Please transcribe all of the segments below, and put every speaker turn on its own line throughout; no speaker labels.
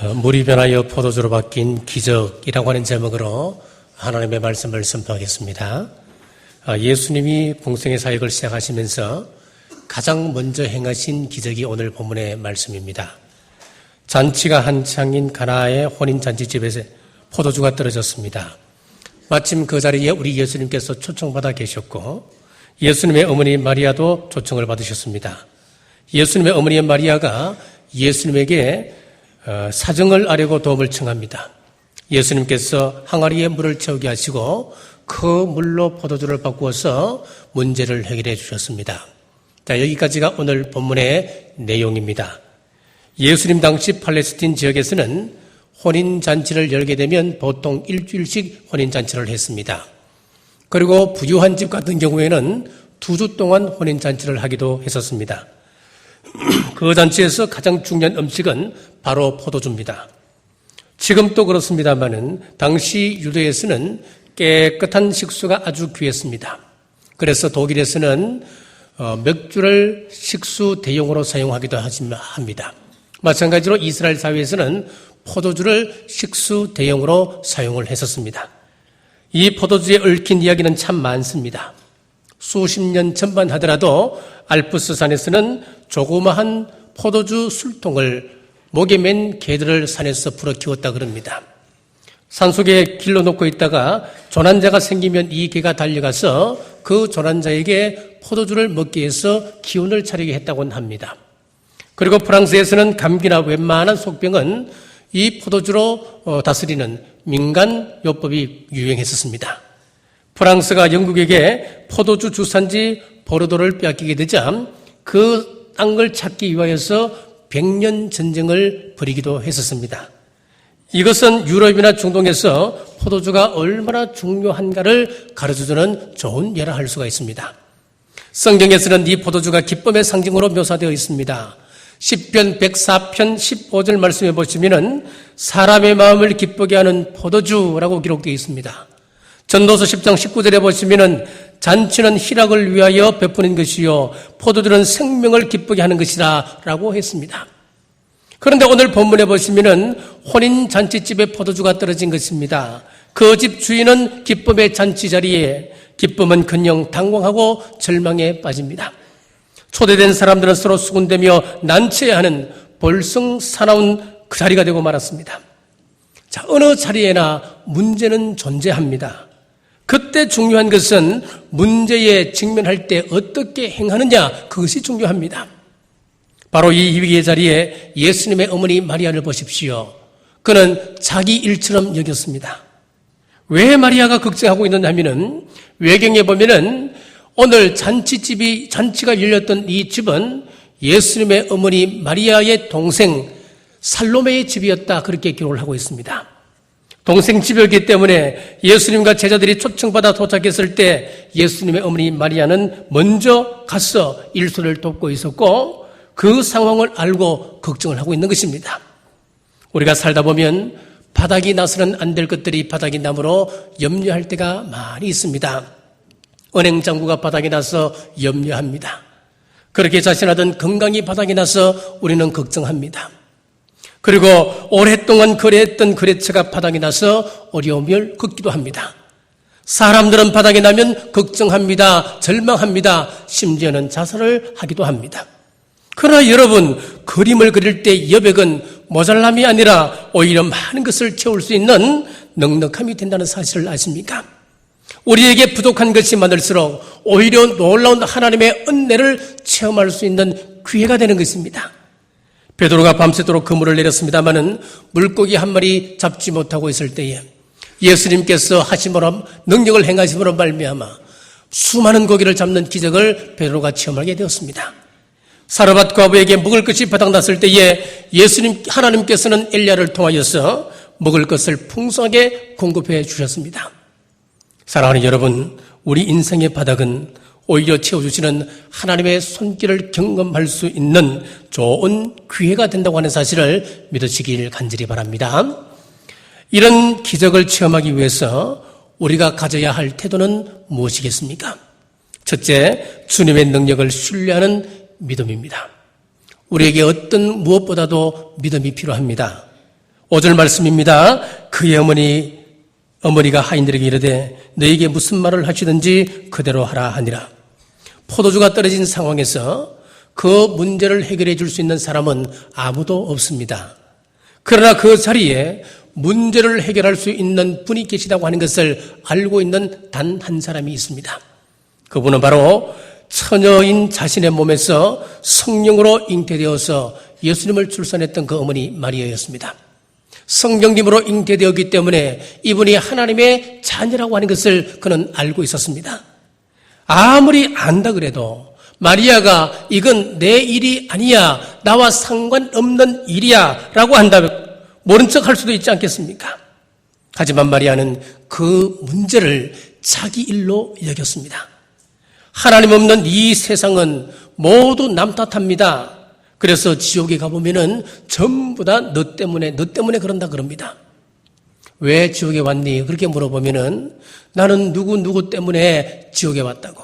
물이 변하여 포도주로 바뀐 기적이라고 하는 제목으로 하나님의 말씀을 선포하겠습니다. 예수님이 공생의 사역을 시작하시면서 가장 먼저 행하신 기적이 오늘 본문의 말씀입니다. 잔치가 한창인 가나의 혼인잔치집에서 포도주가 떨어졌습니다. 마침 그 자리에 우리 예수님께서 초청받아 계셨고 예수님의 어머니 마리아도 초청을 받으셨습니다. 예수님의 어머니 마리아가 예수님에게 사정을 아뢰고 도움을 청합니다. 예수님께서 항아리에 물을 채우게 하시고 그 물로 포도주를 바꾸어서 문제를 해결해 주셨습니다. 자, 여기까지가 오늘 본문의 내용입니다. 예수님 당시 팔레스틴 지역에서는 혼인잔치를 열게 되면 보통 일주일씩 혼인잔치를 했습니다. 그리고 부유한 집 같은 경우에는 2주 동안 혼인잔치를 하기도 했었습니다. 그 잔치에서 가장 중요한 음식은 바로 포도주입니다. 지금도 그렇습니다만은 당시 유대에서는 깨끗한 식수가 아주 귀했습니다. 그래서 독일에서는 맥주를 식수 대용으로 사용하기도 합니다. 마찬가지로 이스라엘 사회에서는 포도주를 식수 대용으로 사용을 했었습니다. 이 포도주에 얽힌 이야기는 참 많습니다. 수십 년 전만 하더라도 알프스 산에서는 조그마한 포도주 술통을 목에 맨 개들을 산에서 불어 키웠다 그럽니다. 산속에 길러 놓고 있다가 조난자가 생기면 이 개가 달려가서 그 조난자에게 포도주를 먹게 해서 기운을 차리게 했다고 합니다. 그리고 프랑스에서는 감기나 웬만한 속병은 이 포도주로 다스리는 민간요법이 유행했었습니다. 프랑스가 영국에게 포도주 주산지 보르도를 빼앗기게 되자 그 땅을 찾기 위하여서 100년 전쟁을 벌이기도 했었습니다. 이것은 유럽이나 중동에서 포도주가 얼마나 중요한가를 가르쳐주는 좋은 예라 할 수가 있습니다. 성경에서는 이 포도주가 기쁨의 상징으로 묘사되어 있습니다. 시편 104편 15절 말씀해 보시면은 사람의 마음을 기쁘게 하는 포도주라고 기록되어 있습니다. 전도서 10장 19절에 보시면은 잔치는 희락을 위하여 베푸는 것이요 포도주는 생명을 기쁘게 하는 것이라 라고 했습니다. 그런데 오늘 본문에 보시면은 혼인 잔치집에 포도주가 떨어진 것입니다. 그 집 주인은 기쁨의 잔치 자리에 기쁨은 그냥 당황하고 절망에 빠집니다. 초대된 사람들은 서로 수군대며 난처해하는 볼썽사나운 그 자리가 되고 말았습니다. 자, 어느 자리에나 문제는 존재합니다. 그때 중요한 것은 문제에 직면할 때 어떻게 행하느냐, 그것이 중요합니다. 바로 이 위기의 자리에 예수님의 어머니 마리아를 보십시오. 그는 자기 일처럼 여겼습니다. 왜 마리아가 걱정하고 있느냐면은 외경에 보면은 오늘 잔치가 열렸던 이 집은 예수님의 어머니 마리아의 동생 살로메의 집이었다, 그렇게 기록을 하고 있습니다. 동생 집이었기 때문에 예수님과 제자들이 초청받아 도착했을 때 예수님의 어머니 마리아는 먼저 가서 일손을 돕고 있었고 그 상황을 알고 걱정을 하고 있는 것입니다. 우리가 살다 보면 바닥이 나서는 안 될 것들이 바닥이 나므로 염려할 때가 많이 있습니다. 은행 잔고가 바닥이 나서 염려합니다. 그렇게 자신하던 건강이 바닥이 나서 우리는 걱정합니다. 그리고 오랫동안 거래했던 거래처가 바닥이 나서 어려움을 겪기도 합니다. 사람들은 바닥이 나면 걱정합니다. 절망합니다. 심지어는 자살을 하기도 합니다. 그러나 여러분, 그림을 그릴 때 여백은 모자람이 아니라 오히려 많은 것을 채울 수 있는 넉넉함이 된다는 사실을 아십니까? 우리에게 부족한 것이 많을수록 오히려 놀라운 하나님의 은혜를 체험할 수 있는 기회가 되는 것입니다. 베드로가 밤새도록 그물을 내렸습니다마는 물고기 한 마리 잡지 못하고 있을 때에 예수님께서 하심으로 능력을 행하심으로 말미암아 수많은 고기를 잡는 기적을 베드로가 체험하게 되었습니다. 사르밧 과부에게 먹을 것이 바닥났을 때에 하나님께서는 엘리야를 통하여서 먹을 것을 풍성하게 공급해 주셨습니다. 사랑하는 여러분, 우리 인생의 바닥은 오히려 채워주시는 하나님의 손길을 경험할 수 있는 좋은 기회가 된다고 하는 사실을 믿으시길 간절히 바랍니다. 이런 기적을 체험하기 위해서 우리가 가져야 할 태도는 무엇이겠습니까? 첫째, 주님의 능력을 신뢰하는 믿음입니다. 우리에게 어떤 무엇보다도 믿음이 필요합니다. 5절 말씀입니다. 그의 어머니가 하인들에게 이르되 너에게 무슨 말을 하시든지 그대로 하라 하니라. 포도주가 떨어진 상황에서 그 문제를 해결해 줄 수 있는 사람은 아무도 없습니다. 그러나 그 자리에 문제를 해결할 수 있는 분이 계시다고 하는 것을 알고 있는 단 한 사람이 있습니다. 그분은 바로 처녀인 자신의 몸에서 성령으로 잉태되어서 예수님을 출산했던 그 어머니 마리아였습니다. 성령님으로 잉태되었기 때문에 이분이 하나님의 자녀라고 하는 것을 그는 알고 있었습니다. 아무리 안다 그래도 마리아가 이건 내 일이 아니야, 나와 상관없는 일이야 라고 한다면 모른 척 할 수도 있지 않겠습니까? 하지만 마리아는 그 문제를 자기 일로 여겼습니다. 하나님 없는 이 세상은 모두 남 탓합니다. 그래서 지옥에 가보면은 전부 다 너 때문에 그런다 그럽니다. 왜 지옥에 왔니? 그렇게 물어보면은 나는 누구 때문에 지옥에 왔다고.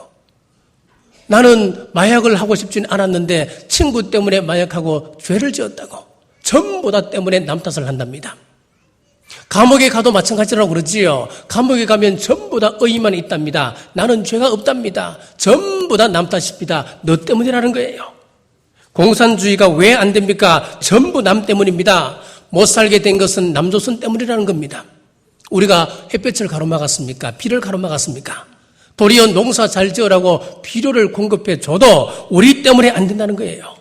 나는 마약을 하고 싶진 않았는데 친구 때문에 마약하고 죄를 지었다고. 전부 다 때문에 남 탓을 한답니다. 감옥에 가도 마찬가지라고 그러지요. 감옥에 가면 전부 다 의의만 있답니다. 나는 죄가 없답니다. 전부 다 남 탓입니다. 너 때문이라는 거예요. 공산주의가 왜 안 됩니까? 전부 남 때문입니다. 못 살게 된 것은 남조선 때문이라는 겁니다. 우리가 햇볕을 가로막았습니까? 비를 가로막았습니까? 도리어 농사 잘 지으라고 비료를 공급해 줘도 우리 때문에 안 된다는 거예요.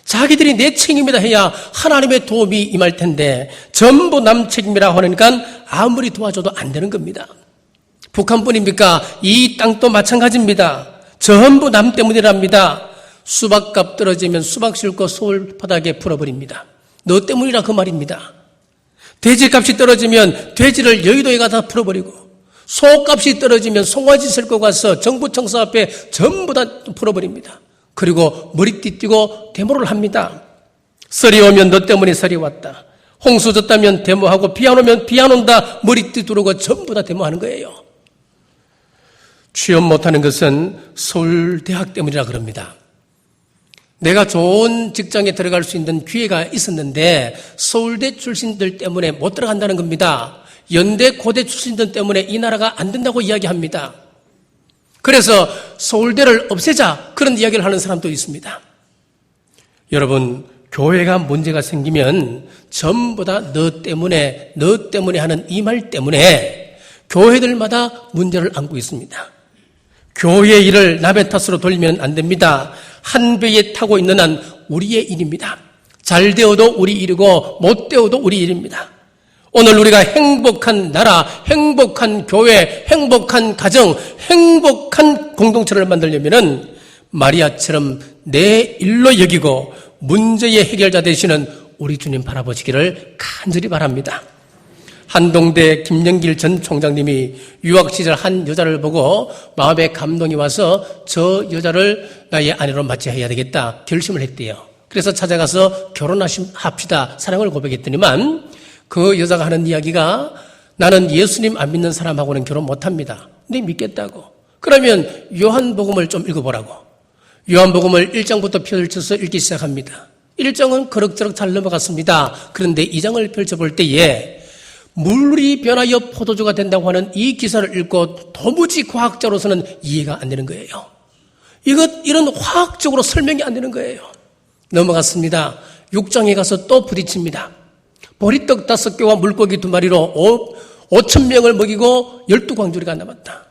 자기들이 내 책임이다 해야 하나님의 도움이 임할 텐데 전부 남 책임이라고 하니까 아무리 도와줘도 안 되는 겁니다. 북한뿐입니까? 이 땅도 마찬가지입니다. 전부 남 때문이랍니다. 수박값 떨어지면 수박 싣고 서울 바닥에 풀어버립니다. 너 때문이라 그 말입니다. 돼지값이 떨어지면 돼지를 여의도에 가다 풀어버리고 소값이 떨어지면 송아지 싣고 가서 정부 청사 앞에 전부 다 풀어버립니다. 그리고 머리띠 띠고 데모를 합니다. 썰이 오면 너 때문에 썰이 왔다. 홍수 졌다면 데모하고 비 안 오면 비 안 온다. 머리띠 두르고 전부 다 데모하는 거예요. 취업 못하는 것은 서울대학 때문이라 그럽니다. 내가 좋은 직장에 들어갈 수 있는 기회가 있었는데 서울대 출신들 때문에 못 들어간다는 겁니다. 연대, 고대 출신들 때문에 이 나라가 안 된다고 이야기합니다. 그래서 서울대를 없애자 그런 이야기를 하는 사람도 있습니다. 여러분, 교회가 문제가 생기면 전부 다 너 때문에 하는 이 말 때문에 교회들마다 문제를 안고 있습니다. 교회의 일을 남의 탓으로 돌리면 안 됩니다. 한 배에 타고 있는 한 우리의 일입니다. 잘 되어도 우리 일이고 못 되어도 우리 일입니다. 오늘 우리가 행복한 나라, 행복한 교회, 행복한 가정, 행복한 공동체를 만들려면은 마리아처럼 내 일로 여기고 문제의 해결자 되시는 우리 주님 바라보시기를 간절히 바랍니다. 한동대 김영길 전 총장님이 유학 시절 한 여자를 보고 마음에 감동이 와서 저 여자를 나의 아내로 맞이해야 되겠다 결심을 했대요. 그래서 찾아가서 결혼합시다 사랑을 고백했더니만 그 여자가 하는 이야기가 나는 예수님 안 믿는 사람하고는 결혼 못합니다. 근데 믿겠다고. 그러면 요한복음을 좀 읽어보라고. 요한복음을 1장부터 펼쳐서 읽기 시작합니다. 1장은 그럭저럭 잘 넘어갔습니다. 그런데 2장을 펼쳐볼 때에 물이 변하여 포도주가 된다고 하는 이 기사를 읽고 도무지 과학자로서는 이해가 안 되는 거예요. 이런 화학적으로 설명이 안 되는 거예요. 넘어갔습니다. 6장에 가서 또 부딪힙니다. 보리떡 5개와 물고기 2마리로 5,000명을 먹이고 12광주리가 남았다.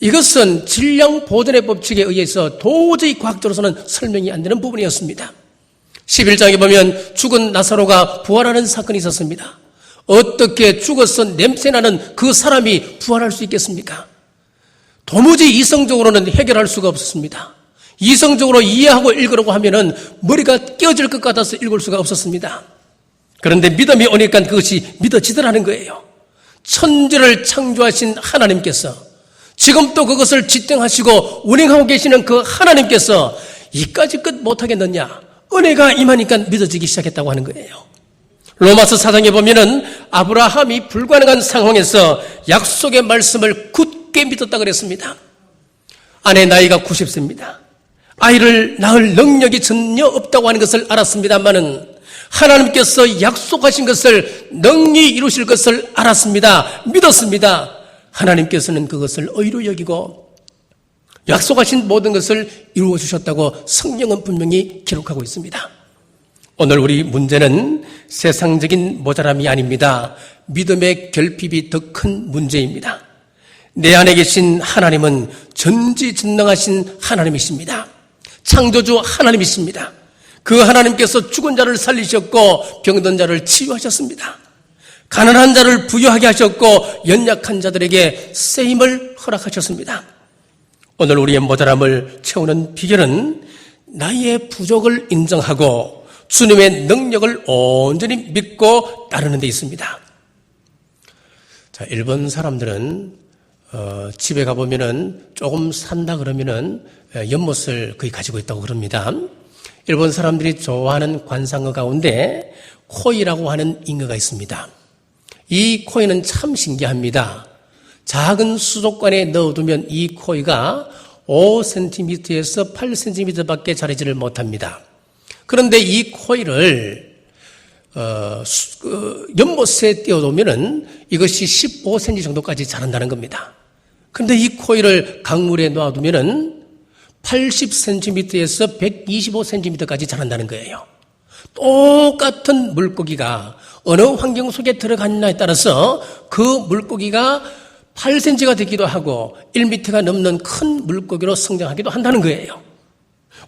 이것은 질량 보존의 법칙에 의해서 도저히 과학적으로서는 설명이 안 되는 부분이었습니다. 11장에 보면 죽은 나사로가 부활하는 사건이 있었습니다. 어떻게 죽어서 냄새나는 그 사람이 부활할 수 있겠습니까? 도무지 이성적으로는 해결할 수가 없었습니다. 이성적으로 이해하고 읽으려고 하면은 머리가 깨어질 것 같아서 읽을 수가 없었습니다. 그런데 믿음이 오니까 그것이 믿어지더라는 거예요. 천지를 창조하신 하나님께서 지금 또 그것을 지탱하시고 운행하고 계시는 그 하나님께서 이까지 끝 못하겠느냐? 은혜가 임하니까 믿어지기 시작했다고 하는 거예요. 로마서 4장에 보면은 아브라함이 불가능한 상황에서 약속의 말씀을 굳게 믿었다 그랬습니다. 아내 나이가 90세입니다. 아이를 낳을 능력이 전혀 없다고 하는 것을 알았습니다만은 하나님께서 약속하신 것을 능히 이루실 것을 알았습니다. 믿었습니다. 하나님께서는 그것을 의로 여기고 약속하신 모든 것을 이루어 주셨다고 성경은 분명히 기록하고 있습니다. 오늘 우리 문제는 세상적인 모자람이 아닙니다. 믿음의 결핍이 더 큰 문제입니다. 내 안에 계신 하나님은 전지전능하신 하나님이십니다. 창조주 하나님이십니다. 그 하나님께서 죽은 자를 살리셨고 병든 자를 치유하셨습니다. 가난한 자를 부유하게 하셨고 연약한 자들에게 쓰임을 허락하셨습니다. 오늘 우리의 모자람을 채우는 비결은 나의 부족을 인정하고 주님의 능력을 온전히 믿고 따르는 데 있습니다. 자, 일본 사람들은 집에 가보면은 조금 산다 그러면은 연못을 거의 가지고 있다고 그럽니다. 일본 사람들이 좋아하는 관상어 가운데 코이라고 하는 잉어가 있습니다. 이 코이는 참 신기합니다. 작은 수족관에 넣어두면 이 코이가 5cm에서 8cm밖에 자라지를 못합니다. 그런데 이 코이를 연못에 띄워두면은 이것이 15cm 정도까지 자란다는 겁니다. 그런데 이 코이를 강물에 놔두면은 80cm에서 125cm까지 자란다는 거예요. 똑같은 물고기가 어느 환경 속에 들어갔냐에 따라서 그 물고기가 8cm가 되기도 하고 1m가 넘는 큰 물고기로 성장하기도 한다는 거예요.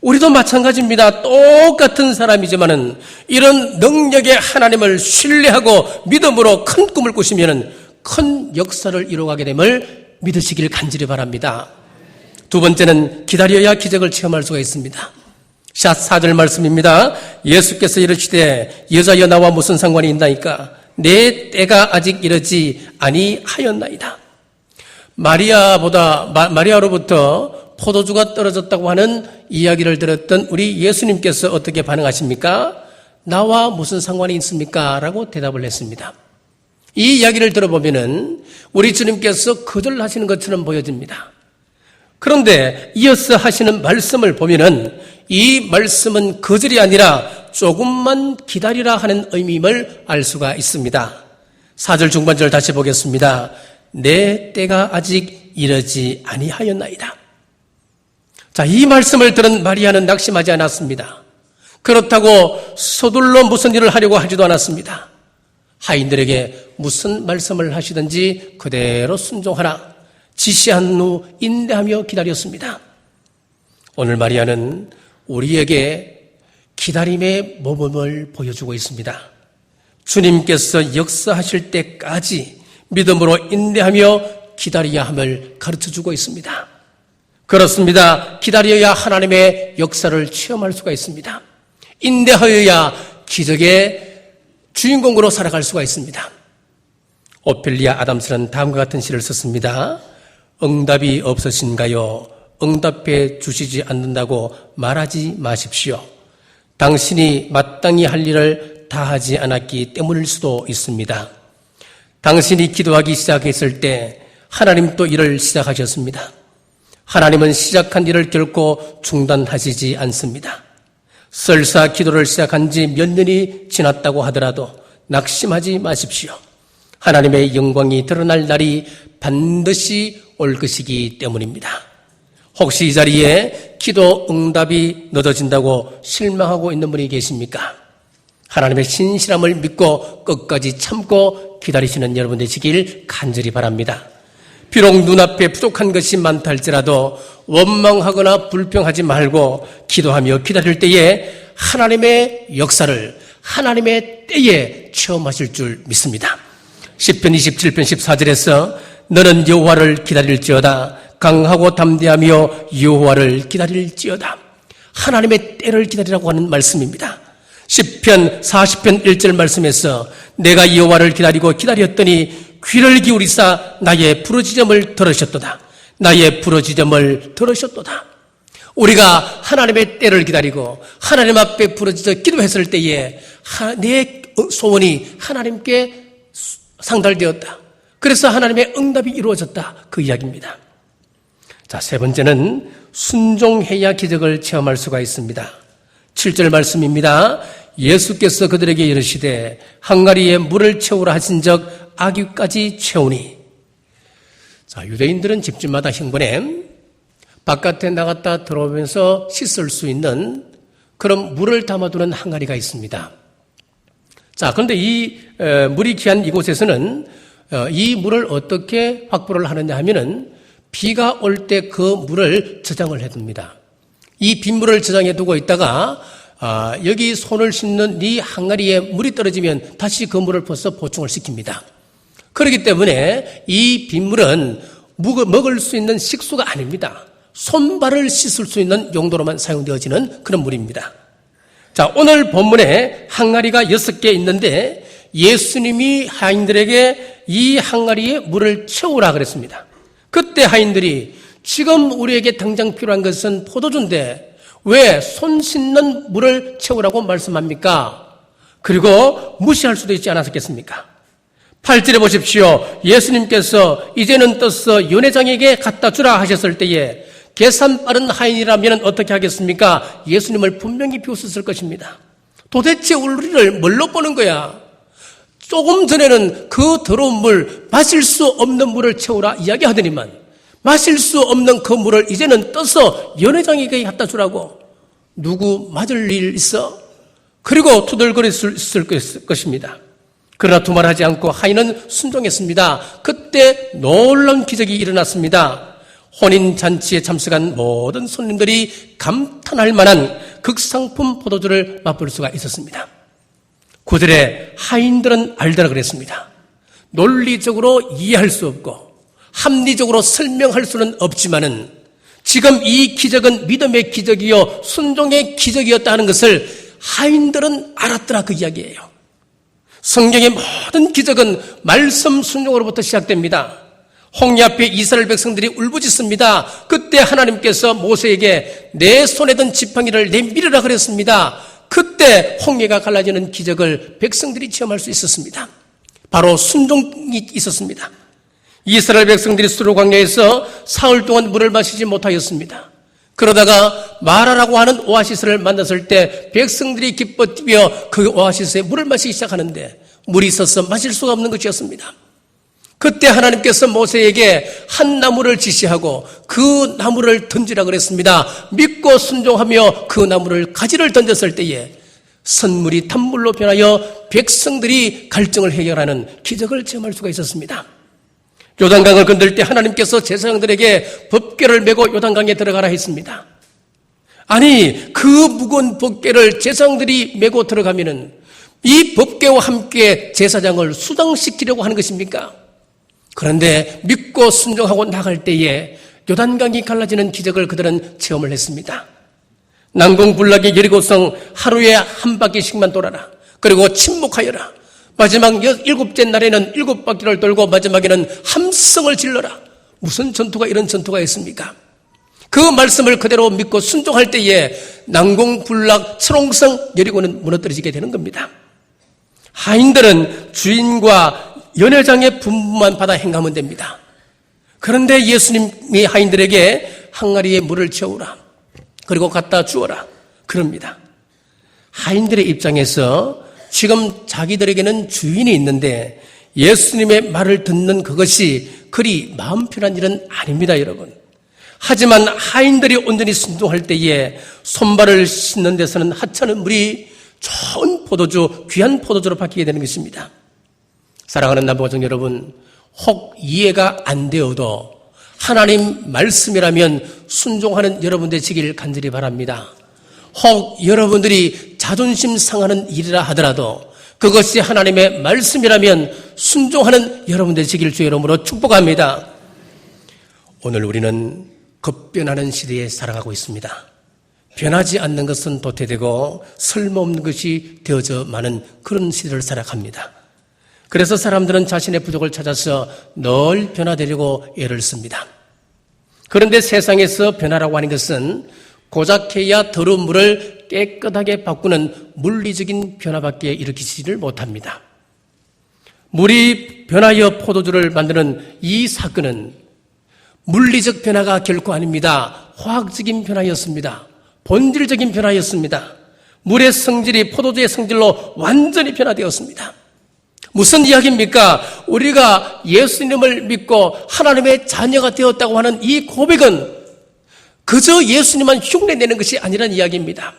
우리도 마찬가지입니다. 똑같은 사람이지만은 이런 능력의 하나님을 신뢰하고 믿음으로 큰 꿈을 꾸시면은 큰 역사를 이루어가게 됨을 믿으시길 간절히 바랍니다. 두 번째는 기다려야 기적을 체험할 수가 있습니다. 4절 말씀입니다. 예수께서 이르시되 여자여 나와 무슨 상관이 있나이까? 내 때가 아직 이르지 아니하였나이다. 마리아로부터 포도주가 떨어졌다고 하는 이야기를 들었던 우리 예수님께서 어떻게 반응하십니까? 나와 무슨 상관이 있습니까? 라고 대답을 했습니다. 이 이야기를 들어보면은 우리 주님께서 거절하시는 것처럼 보여집니다. 그런데 이어서 하시는 말씀을 보면은 이 말씀은 거절이 아니라 조금만 기다리라 하는 의미임을 알 수가 있습니다. 4절 중반절 다시 보겠습니다. 내 때가 아직 이르지 아니하였나이다. 자, 이 말씀을 들은 마리아는 낙심하지 않았습니다. 그렇다고 서둘러 무슨 일을 하려고 하지도 않았습니다. 하인들에게 무슨 말씀을 하시든지 그대로 순종하라 지시한 후 인내하며 기다렸습니다. 오늘 마리아는 우리에게 기다림의 모범을 보여주고 있습니다. 주님께서 역사하실 때까지 믿음으로 인내하며 기다려야 함을 가르쳐주고 있습니다. 그렇습니다. 기다려야 하나님의 역사를 체험할 수가 있습니다. 인내하여야 기적의 주인공으로 살아갈 수가 있습니다. 오펠리아 아담스는 다음과 같은 시를 썼습니다. 응답이 없으신가요? 응답해 주시지 않는다고 말하지 마십시오. 당신이 마땅히 할 일을 다 하지 않았기 때문일 수도 있습니다. 당신이 기도하기 시작했을 때 하나님도 일을 시작하셨습니다. 하나님은 시작한 일을 결코 중단하시지 않습니다. 설사 기도를 시작한 지 몇 년이 지났다고 하더라도 낙심하지 마십시오. 하나님의 영광이 드러날 날이 반드시 올 것이기 때문입니다. 혹시 이 자리에 기도 응답이 늦어진다고 실망하고 있는 분이 계십니까? 하나님의 신실함을 믿고 끝까지 참고 기다리시는 여러분 되시길 간절히 바랍니다. 비록 눈앞에 부족한 것이 많다 할지라도 원망하거나 불평하지 말고 기도하며 기다릴 때에 하나님의 역사를 하나님의 때에 체험하실 줄 믿습니다. 시편 27편 14절에서 너는 여호와를 기다릴지어다 강하고 담대하며 여호와를 기다릴지어다. 하나님의 때를 기다리라고 하는 말씀입니다. 시편 40편 1절 말씀에서 내가 여호와를 기다리고 기다렸더니 귀를 기울이사 나의 부르짖음을 들으셨도다. 나의 부르짖음을 들으셨도다. 우리가 하나님의 때를 기다리고 하나님 앞에 부르짖어 기도했을 때에 내 소원이 하나님께 상달되었다. 그래서 하나님의 응답이 이루어졌다. 그 이야기입니다. 자, 세 번째는 순종해야 기적을 체험할 수가 있습니다. 7절 말씀입니다. 예수께서 그들에게 이르시되 항아리에 물을 채우라 하신 적 아귀까지 채우니. 자, 유대인들은 집집마다 hin번에 바깥에 나갔다 들어오면서 씻을 수 있는 그런 물을 담아두는 항아리가 있습니다. 자, 그런데 이 물이 귀한 이곳에서는 이 물을 어떻게 확보를 하느냐 하면은 비가 올 때 그 물을 저장을 해둡니다. 이 빗물을 저장해두고 있다가 여기 손을 씻는 이 항아리에 물이 떨어지면 다시 그 물을 퍼서 보충을 시킵니다. 그렇기 때문에 이 빗물은 먹을 수 있는 식수가 아닙니다. 손발을 씻을 수 있는 용도로만 사용되어지는 그런 물입니다. 자, 오늘 본문에 항아리가 6개 있는데 예수님이 하인들에게 이 항아리에 물을 채우라 그랬습니다. 그때 하인들이 지금 우리에게 당장 필요한 것은 포도주인데 왜 손 씻는 물을 채우라고 말씀합니까? 그리고 무시할 수도 있지 않았겠습니까? 8절에 보십시오. 예수님께서 이제는 떠서 연회장에게 갖다 주라 하셨을 때에 계산 빠른 하인이라면 어떻게 하겠습니까? 예수님을 분명히 비웃었을 것입니다. 도대체 우리를 뭘로 보는 거야? 조금 전에는 그 더러운 물, 마실 수 없는 물을 채우라 이야기하더니만 마실 수 없는 그 물을 이제는 떠서 연회장에게 갖다 주라고. 누구 맞을 일 있어? 그리고 투덜거렸을 것입니다. 그러나 두말하지 않고 하인은 순종했습니다. 그때 놀라운 기적이 일어났습니다. 혼인잔치에 참석한 모든 손님들이 감탄할 만한 극상품 포도주를 맛볼 수가 있었습니다. 9절에 하인들은 알더라 그랬습니다. 논리적으로 이해할 수 없고 합리적으로 설명할 수는 없지만은 지금 이 기적은 믿음의 기적이요 순종의 기적이었다 하는 것을 하인들은 알았더라 그 이야기예요. 성경의 모든 기적은 말씀 순종으로부터 시작됩니다. 홍해 앞에 이스라엘 백성들이 울부짖습니다. 그때 하나님께서 모세에게 내 손에 든 지팡이를 내밀으라 그랬습니다. 그때 홍해가 갈라지는 기적을 백성들이 체험할 수 있었습니다. 바로 순종이 있었습니다. 이스라엘 백성들이 수르 광야에서 사흘 동안 물을 마시지 못하였습니다. 그러다가 마라라고 하는 오아시스를 만났을 때 백성들이 기뻐 뛰며 그 오아시스에 물을 마시기 시작하는데 물이 있어서 마실 수가 없는 것이었습니다. 그때 하나님께서 모세에게 한 나무를 지시하고 그 나무를 던지라 그랬습니다. 믿고 순종하며 그 나무를 가지를 던졌을 때에 선물이 탄물로 변하여 백성들이 갈증을 해결하는 기적을 체험할 수가 있었습니다. 요단강을 건들 때 하나님께서 제사장들에게 법궤를 메고 요단강에 들어가라 했습니다. 아니 그 무거운 법궤를 제사장들이 메고 들어가면은 이 법궤와 함께 제사장을 수장시키려고 하는 것입니까? 그런데 믿고 순종하고 나갈 때에 요단강이 갈라지는 기적을 그들은 체험을 했습니다. 난공불락의 여리고성 하루에 한 바퀴씩만 돌아라. 그리고 침묵하여라. 마지막 7째 날에는 7바퀴를 돌고 마지막에는 함성을 질러라. 무슨 전투가 이런 전투가 있습니까? 그 말씀을 그대로 믿고 순종할 때에 난공불락 철옹성 여리고는 무너뜨리게 되는 겁니다. 하인들은 주인과 연회장의 분부만 받아 행하면 됩니다. 그런데 예수님이 하인들에게 항아리에 물을 채우라. 그리고 갖다 주어라. 그럽니다. 하인들의 입장에서 지금 자기들에게는 주인이 있는데 예수님의 말을 듣는 그것이 그리 마음 편한 일은 아닙니다, 여러분. 하지만 하인들이 온전히 순종할 때에 손발을 씻는 데서는 하찮은 물이 좋은 포도주, 귀한 포도주로 바뀌게 되는 것입니다. 사랑하는 남보정 여러분, 혹 이해가 안 되어도 하나님 말씀이라면 순종하는 여러분 되시길 간절히 바랍니다. 혹 여러분들이 자존심 상하는 일이라 하더라도 그것이 하나님의 말씀이라면 순종하는 여러분 되시길 주의 이름으로 축복합니다. 오늘 우리는 급변하는 시대에 살아가고 있습니다. 변하지 않는 것은 도태되고 쓸모없는 것이 되어져 많은 그런 시대를 살아갑니다. 그래서 사람들은 자신의 부족을 찾아서 늘 변화되려고 애를 씁니다. 그런데 세상에서 변화라고 하는 것은 고작해야 더러운 물을 깨끗하게 바꾸는 물리적인 변화밖에 일으키지를 못합니다. 물이 변하여 포도주를 만드는 이 사건은 물리적 변화가 결코 아닙니다. 화학적인 변화였습니다. 본질적인 변화였습니다. 물의 성질이 포도주의 성질로 완전히 변화되었습니다. 무슨 이야기입니까? 우리가 예수님을 믿고 하나님의 자녀가 되었다고 하는 이 고백은 그저 예수님만 흉내내는 것이 아니란 이야기입니다.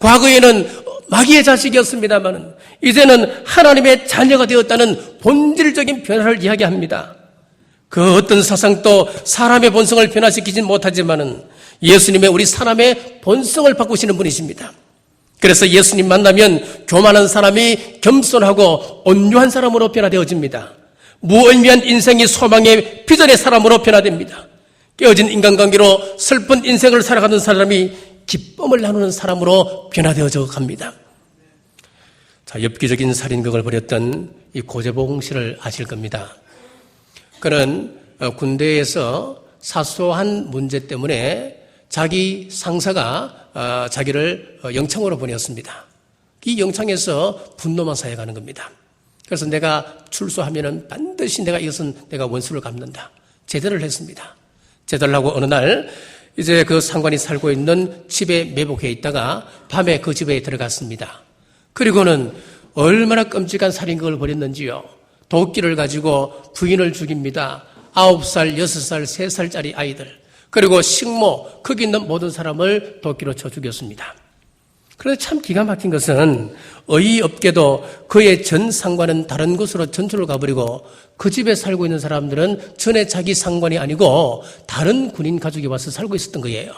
과거에는 마귀의 자식이었습니다만 이제는 하나님의 자녀가 되었다는 본질적인 변화를 이야기합니다. 그 어떤 사상도 사람의 본성을 변화시키진 못하지만 예수님의 우리 사람의 본성을 바꾸시는 분이십니다. 그래서 예수님 만나면 교만한 사람이 겸손하고 온유한 사람으로 변화되어집니다. 무의미한 인생이 소망의 비전의 사람으로 변화됩니다. 깨어진 인간관계로 슬픈 인생을 살아가는 사람이 기쁨을 나누는 사람으로 변화되어져 갑니다. 자, 엽기적인 살인극을 벌였던 이 고재봉 씨를 아실 겁니다. 그는 군대에서 사소한 문제 때문에 자기 상사가 자기를 영창으로 보냈습니다. 이 영창에서 분노만 사해가는 겁니다. 그래서 내가 출소하면은 반드시 이것은 내가 원수를 갚는다. 제대를 했습니다. 제대를 하고 어느 날 이제 그 상관이 살고 있는 집에 매복해 있다가 밤에 그 집에 들어갔습니다. 그리고는 얼마나 끔찍한 살인극을 벌였는지요. 도끼를 가지고 부인을 죽입니다. 9살, 6살, 3살짜리 아이들. 그리고 식모, 거기 있는 모든 사람을 도끼로 쳐 죽였습니다. 그런데 참 기가 막힌 것은 어이없게도 그의 전 상관은 다른 곳으로 전투를 가버리고 그 집에 살고 있는 사람들은 전에 자기 상관이 아니고 다른 군인 가족이 와서 살고 있었던 거예요.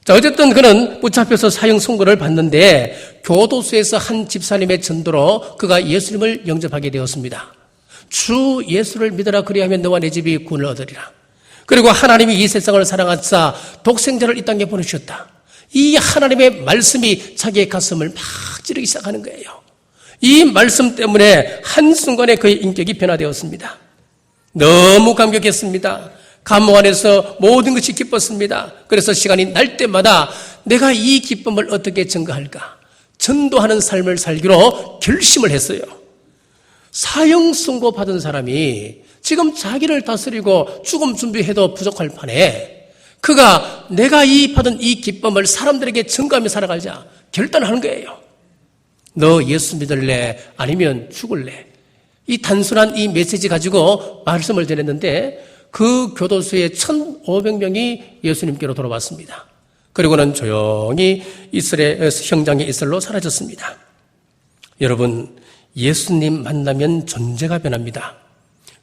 자, 어쨌든 그는 붙잡혀서 사형 선고를 받는데 교도소에서 한 집사님의 전도로 그가 예수님을 영접하게 되었습니다. 주 예수를 믿어라 그리하면 너와 내 집이 구원을 얻으리라. 그리고 하나님이 이 세상을 사랑하사 독생자를 이 땅에 보내주셨다. 이 하나님의 말씀이 자기의 가슴을 막 찌르기 시작하는 거예요. 이 말씀 때문에 한순간에 그의 인격이 변화되었습니다. 너무 감격했습니다. 감옥 안에서 모든 것이 기뻤습니다. 그래서 시간이 날 때마다 내가 이 기쁨을 어떻게 증거할까? 전도하는 삶을 살기로 결심을 했어요. 사형 선고 받은 사람이 지금 자기를 다스리고 죽음 준비해도 부족할 판에 그가 내가 받은 이 기쁨을 사람들에게 증거하며 살아가자 결단하는 거예요. 너 예수 믿을래? 아니면 죽을래? 이 단순한 이 메시지 가지고 말씀을 전했는데 그 교도소에 1,500명이 예수님께로 돌아왔습니다. 그리고는 조용히 이스라엘 형장의 이슬로 사라졌습니다. 여러분, 예수님 만나면 존재가 변합니다.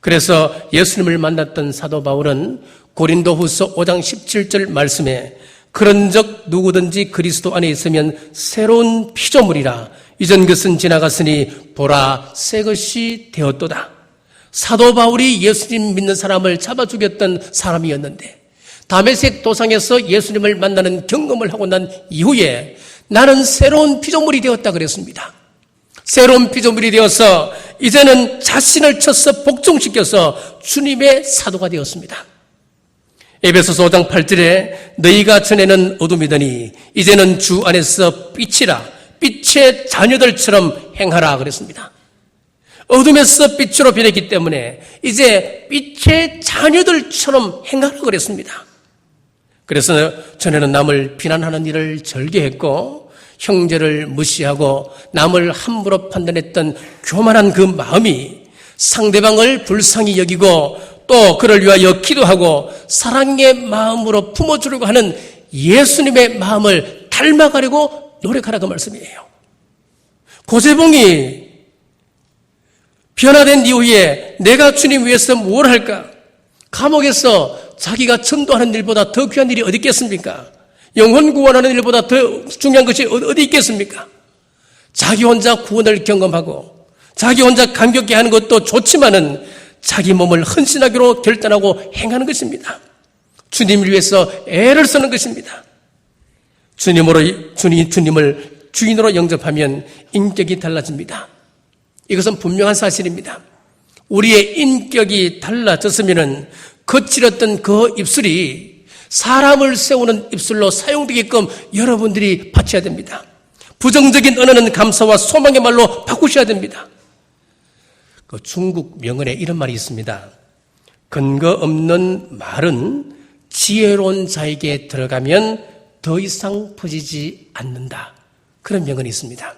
그래서 예수님을 만났던 사도 바울은 고린도후서 5장 17절 말씀에 그런즉 누구든지 그리스도 안에 있으면 새로운 피조물이라 이전 것은 지나갔으니 보라 새 것이 되었도다. 사도 바울이 예수님 믿는 사람을 잡아 죽였던 사람이었는데 다메섹 도상에서 예수님을 만나는 경험을 하고 난 이후에 나는 새로운 피조물이 되었다 그랬습니다. 새로운 피조물이 되어서 이제는 자신을 쳐서 복종시켜서 주님의 사도가 되었습니다. 에베소서 5장 8절에 너희가 전에는 어둠이더니 이제는 주 안에서 빛이라 빛의 자녀들처럼 행하라 그랬습니다. 어둠에서 빛으로 변했기 때문에 이제 빛의 자녀들처럼 행하라 그랬습니다. 그래서 전에는 남을 비난하는 일을 절개했고 형제를 무시하고 남을 함부로 판단했던 교만한 그 마음이 상대방을 불쌍히 여기고 또 그를 위하여 기도하고 사랑의 마음으로 품어주려고 하는 예수님의 마음을 닮아가려고 노력하라 그 말씀이에요. 고재봉이 변화된 이후에 내가 주님 위해서 뭘 할까? 감옥에서 자기가 전도하는 일보다 더 귀한 일이 어디 있겠습니까? 영혼 구원하는 일보다 더 중요한 것이 어디 있겠습니까? 자기 혼자 구원을 경험하고 자기 혼자 감격해 하는 것도 좋지만은 자기 몸을 헌신하기로 결단하고 행하는 것입니다. 주님을 위해서 애를 쓰는 것입니다. 주님을 주인으로 영접하면 인격이 달라집니다. 이것은 분명한 사실입니다. 우리의 인격이 달라졌으면 거칠었던 그 입술이 사람을 세우는 입술로 사용되게끔 여러분들이 바쳐야 됩니다. 부정적인 언어는 감사와 소망의 말로 바꾸셔야 됩니다. 그 중국 명언에 이런 말이 있습니다. 근거 없는 말은 지혜로운 자에게 들어가면 더 이상 퍼지지 않는다. 그런 명언이 있습니다.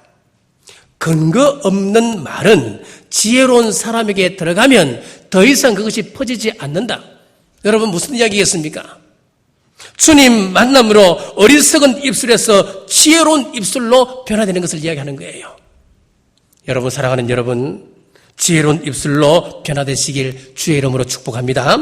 근거 없는 말은 지혜로운 사람에게 들어가면 더 이상 그것이 퍼지지 않는다. 여러분 무슨 이야기겠습니까? 주님 만남으로 어리석은 입술에서 지혜로운 입술로 변화되는 것을 이야기하는 거예요. 여러분, 사랑하는 여러분, 지혜로운 입술로 변화되시길 주의 이름으로 축복합니다.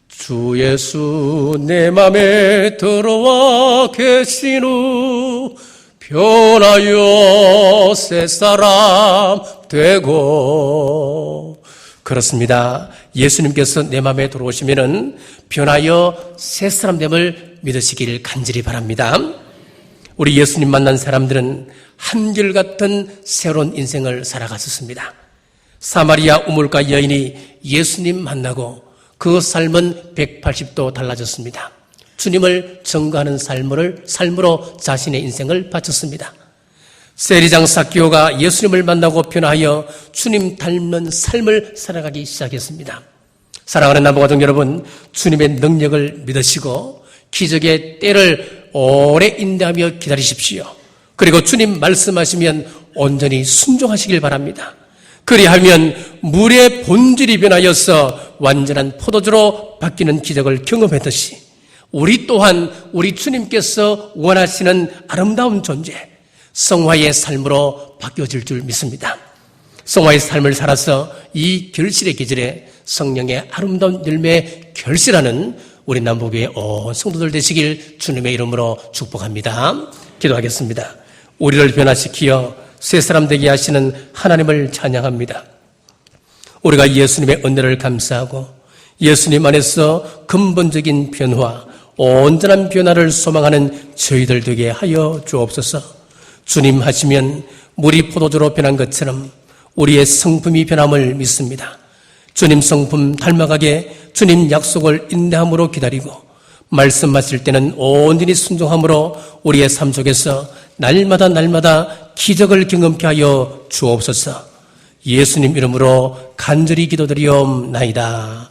주 예수 내 맘에 들어와 계신 후 변하여 새 사람 되고. 그렇습니다. 예수님께서 내 마음에 들어오시면은 변하여 새 사람 됨을 믿으시길 간절히 바랍니다. 우리 예수님 만난 사람들은 한결같은 새로운 인생을 살아갔었습니다. 사마리아 우물가 여인이 예수님 만나고 그 삶은 180도 달라졌습니다. 주님을 증거하는 삶으로 자신의 인생을 바쳤습니다. 세리장 삭개오가 예수님을 만나고 변화하여 주님 닮은 삶을 살아가기 시작했습니다. 사랑하는 남부가족 여러분, 주님의 능력을 믿으시고 기적의 때를 오래 인내하며 기다리십시오. 그리고 주님 말씀하시면 온전히 순종하시길 바랍니다. 그리하면 물의 본질이 변하여서 완전한 포도주로 바뀌는 기적을 경험했듯이 우리 또한 우리 주님께서 원하시는 아름다운 존재, 성화의 삶으로 바뀌어질 줄 믿습니다. 성화의 삶을 살아서 이 결실의 계절에 성령의 아름다운 열매에 결실하는 우리 남부교회 온 성도들 되시길 주님의 이름으로 축복합니다. 기도하겠습니다. 우리를 변화시키어 새 사람 되게 하시는 하나님을 찬양합니다. 우리가 예수님의 은혜를 감사하고 예수님 안에서 근본적인 변화, 온전한 변화를 소망하는 저희들 되게 하여 주옵소서. 주님 하시면 물이 포도주로 변한 것처럼 우리의 성품이 변함을 믿습니다. 주님 성품 닮아가게 주님 약속을 인내함으로 기다리고 말씀하실 때는 온전히 순종함으로 우리의 삶 속에서 날마다 기적을 경험케 하여 주옵소서. 예수님 이름으로 간절히 기도드리옵나이다.